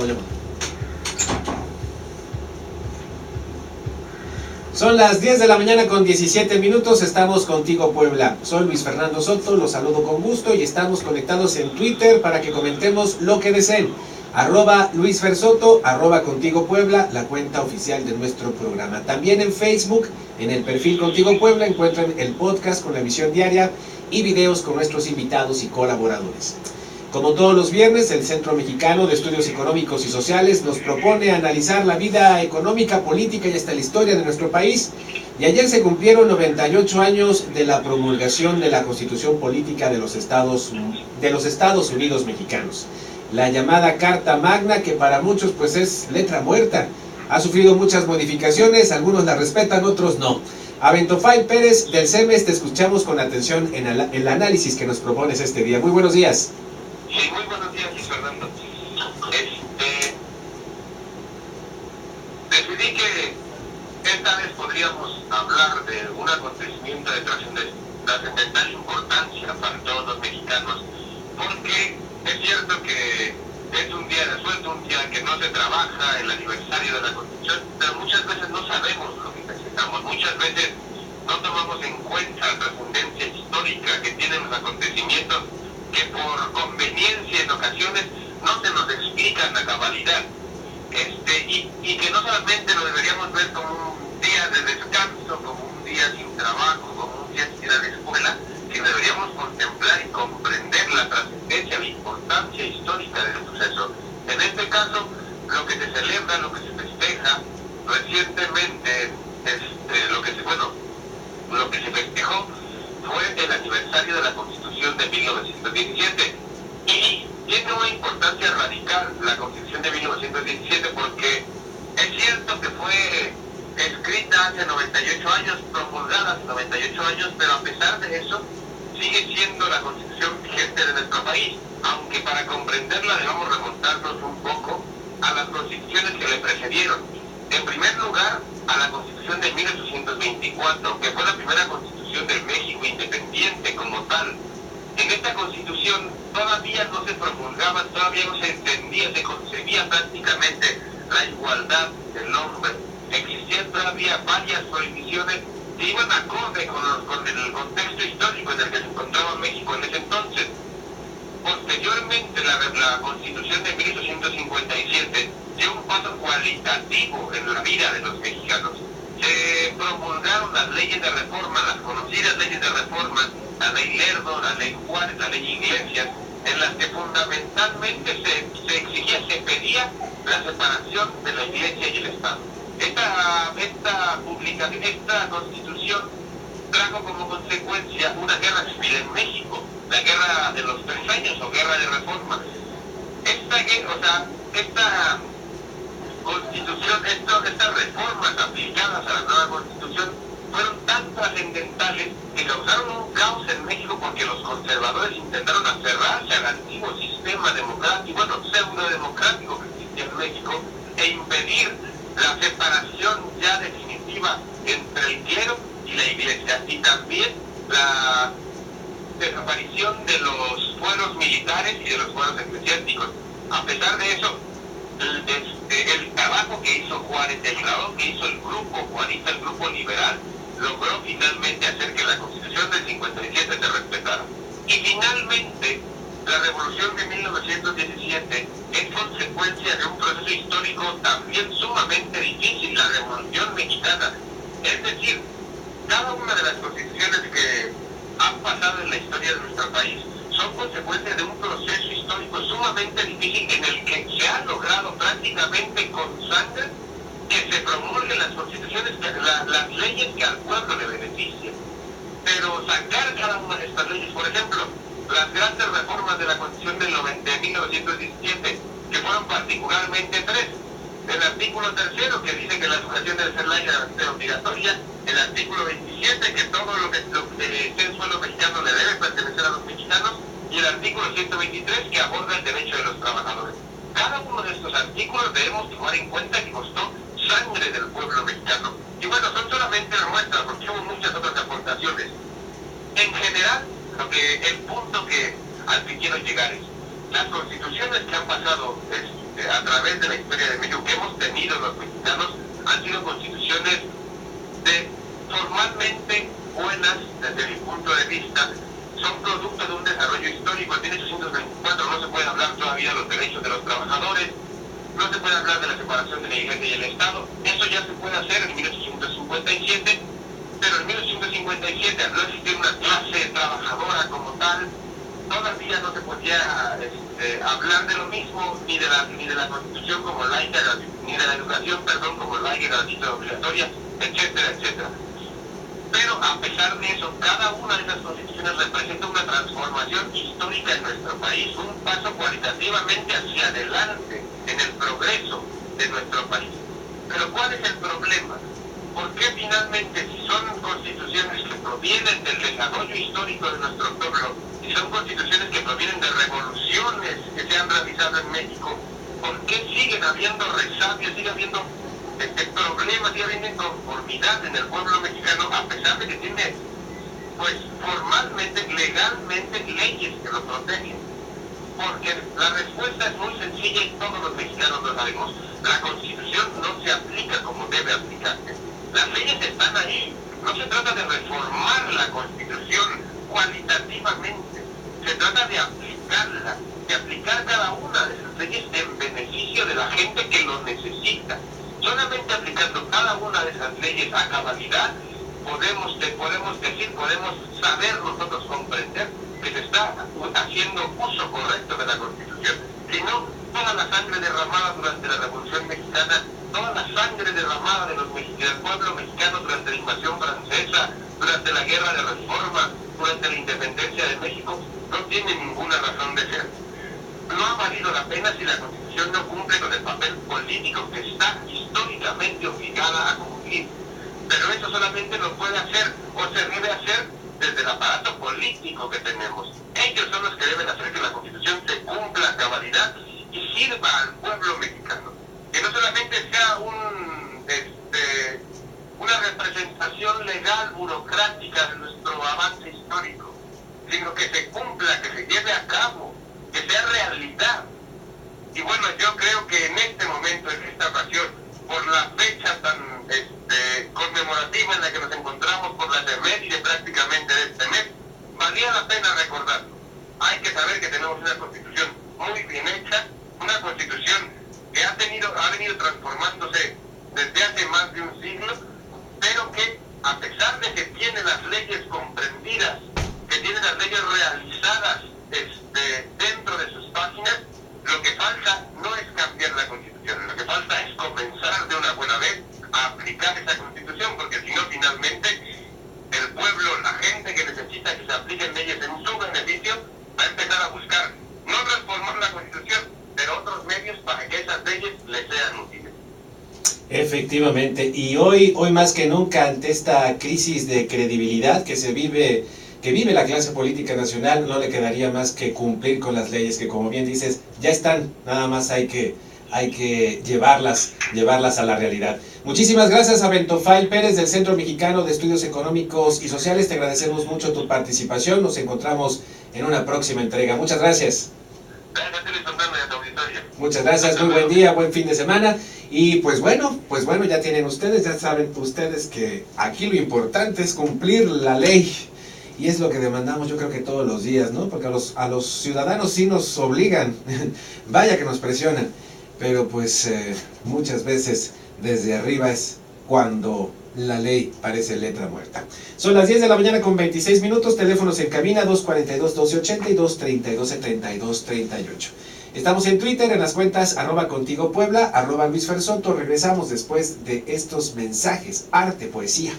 Gustavo León. Son las 10 de la mañana con 17 minutos, estamos contigo Puebla. Soy Luis Fernando Soto, los saludo con gusto y estamos conectados en Twitter para que comentemos lo que deseen. @LuisFerSoto, @Contigo Puebla, la cuenta oficial de nuestro programa. También en Facebook, en el perfil Contigo Puebla, encuentran el podcast con la emisión diaria y videos con nuestros invitados y colaboradores. Como todos los viernes, el Centro Mexicano de Estudios Económicos y Sociales nos propone analizar la vida económica, política y hasta la historia de nuestro país. Y ayer se cumplieron 98 años de la promulgación de la Constitución Política de los Estados Unidos Mexicanos. La llamada Carta Magna, que para muchos pues es letra muerta. Ha sufrido muchas modificaciones, algunos la respetan, otros no. Aventofay Pérez del CEMES, te escuchamos con atención en el análisis que nos propones este día. Muy buenos días. Sí, muy buenos días, Luis Fernando. Decidí que esta vez podríamos hablar de un acontecimiento de trascendental importancia para todos los mexicanos, porque es cierto que es un día de sueldo, un día que no se trabaja, el aniversario de la Constitución, pero muchas veces no sabemos lo que necesitamos, muchas veces no tomamos en cuenta la trascendencia histórica que tienen los acontecimientos que por conveniencia en ocasiones no se nos explican a cabalidad, y que no solamente lo deberíamos ver como un día de descanso, como un día sin trabajo, como un día sin ir a la escuela, sino deberíamos contemplar y comprender la trascendencia, la importancia histórica del suceso. En este caso, lo que se celebra, lo que se festeja, recientemente, lo que se festejó fue el aniversario de la Constitución de 1917, y tiene una importancia radical la Constitución de 1917 porque es cierto que fue escrita hace 98 años, promulgada hace 98 años, pero a pesar de eso sigue siendo la Constitución vigente de nuestro país, aunque para comprenderla debemos remontarnos un poco a las constituciones que le precedieron. En primer lugar, a la Constitución de 1824, que fue la primera Constitución del México independiente como tal. En esta Constitución todavía no se promulgaba, todavía no se entendía, se concebía prácticamente la igualdad del hombre. Existían todavía varias prohibiciones que iban acorde con el contexto histórico en el que se encontraba México en ese entonces. Posteriormente, la Constitución de 1857 dio un paso cualitativo en la vida de los mexicanos. Se promulgaron las leyes de reforma, las conocidas leyes de reforma, la ley Lerdo, la ley Juárez, la ley Iglesias, en las que fundamentalmente se exigía, se pedía la separación de la Iglesia y el Estado. Esta Constitución trajo como consecuencia una guerra civil en México, la guerra de los 3 años o guerra de reforma. Esta Constitución, estas reformas aplicadas a la nueva Constitución fueron tan trascendentales que causaron un caos en México porque los conservadores intentaron aferrarse al antiguo sistema democrático, pseudo-democrático que existía en México, e impedir la separación ya definitiva entre el clero y la Iglesia, y también la desaparición de los fueros militares y de los fueros eclesiásticos. A pesar de eso, el trabajo que hizo Juárez, el trabajo que hizo el grupo juarista, el grupo liberal, logró finalmente hacer que la Constitución del 57 se respetara. Y finalmente, la Revolución de 1917 es consecuencia de un proceso histórico también sumamente difícil, la Revolución Mexicana. Es decir, cada una de las constituciones que han pasado en la historia de nuestro país son consecuencias de un proceso histórico sumamente difícil en el que se ha logrado prácticamente con sangre que se promulguen las constituciones, las leyes que al pueblo le beneficien. Pero sacar cada una de estas leyes, por ejemplo, las grandes reformas de la Constitución de 1917, que fueron particularmente 3. El artículo 3, que dice que la educación debe ser laica y obligatoria. El artículo 27, que todo lo que esté en suelo mexicano le debe pertenecer a los mexicanos. Y el artículo 123, que aborda el derecho de los trabajadores. Cada uno de estos artículos debemos tomar en cuenta que costó sangre del pueblo mexicano. Y bueno, son solamente muestras, porque hubo muchas otras aportaciones. En general, el punto al que quiero llegar es, las constituciones que han pasado a través de la historia de México que hemos tenido los mexicanos han sido constituciones formalmente buenas desde mi punto de vista, son producto de un desarrollo histórico. En 1824 no se puede hablar todavía de los derechos de los trabajadores, no se puede hablar de la separación de la Iglesia y el Estado. Eso ya se puede hacer en 1857, pero en 1857, al no existir una clase trabajadora como tal, todavía no se podía hablar de lo mismo, ni de la Constitución como laica, ni de la educación, perdón, como laica, gratuita, obligatoria, etcétera, etcétera. Pero a pesar de eso, cada una de esas constituciones representa una transformación histórica en nuestro país, un paso cualitativamente hacia adelante en el progreso de nuestro país. Pero ¿cuál es el problema? ¿Por qué finalmente, si son constituciones que provienen del desarrollo histórico de nuestro pueblo, si son constituciones que provienen de revoluciones que se han realizado en México, ¿por qué siguen habiendo resabios, sigue habiendo problemas, sigue habiendo inconformidad en el pueblo mexicano, a pesar de que tiene, pues, formalmente, legalmente, leyes que lo protegen? Porque la respuesta es muy sencilla y todos los mexicanos lo sabemos. La Constitución no se aplica como debe aplicarse. Las leyes están ahí. No se trata de reformar la Constitución cualitativamente. Se trata de aplicarla, de aplicar cada una de esas leyes en beneficio de la gente que lo necesita. Solamente aplicando cada una de esas leyes a cabalidad podemos decir, podemos saber nosotros comprender que se está haciendo uso correcto de la Constitución. Si no, toda la sangre derramada durante la Revolución Mexicana, toda la sangre derramada del pueblo mexicano durante la invasión francesa, durante la Guerra de Reforma, durante la independencia de México, no tiene ninguna razón de ser. No ha valido la pena si la Constitución no cumple con el papel político que está históricamente obligada a cumplir. Pero eso solamente lo puede hacer o se debe hacer desde el aparato político que tenemos. Ellos son los que deben hacer que la Constitución se cumpla a cabalidad y sirva al pueblo mexicano. Que no solamente sea una representación legal, burocrática de nuestro avance histórico, sino que se cumpla, que se lleve a cabo, que sea realidad. Y bueno, yo creo que en este momento, en esta ocasión, por la fecha tan conmemorativa en la que nos encontramos, por la efeméride prácticamente de este mes, valía la pena recordarlo. Hay que saber que tenemos una Constitución muy bien hecha, una Constitución que ha venido transformándose desde hace más de un siglo, pero que a pesar de que tiene las leyes comprendidas, que tiene las leyes realizadas dentro de sus páginas, lo que falta no es cambiar la Constitución, lo que falta es comenzar de una buena vez a aplicar esa Constitución, porque si no, finalmente, el pueblo, la gente que necesita que se apliquen leyes en su beneficio, va a empezar a buscar no transformar la Constitución, pero otros medios para que esas leyes les sean útiles. Efectivamente, y hoy más que nunca, ante esta crisis de credibilidad que vive la clase política nacional, no le quedaría más que cumplir con las leyes que, como bien dices, ya están, nada más hay que llevarlas a la realidad. Muchísimas gracias a Bentofail Pérez del Centro Mexicano de Estudios Económicos y Sociales, te agradecemos mucho tu participación, nos encontramos en una próxima entrega. Muchas gracias. Muchas gracias, muy buen día, buen fin de semana. Y pues bueno, ya tienen ustedes, ya saben ustedes que aquí lo importante es cumplir la ley. Y es lo que demandamos, yo creo que todos los días, ¿no? Porque a los ciudadanos sí nos obligan, vaya que nos presionan, pero pues muchas veces desde arriba es cuando la ley parece letra muerta. Son las 10 de la mañana con 26 minutos, teléfonos en cabina 242-1280 y 232-7238. Estamos en Twitter, en las cuentas @contigopuebla, @LuisFerSoto. Regresamos después de estos mensajes, arte, poesía.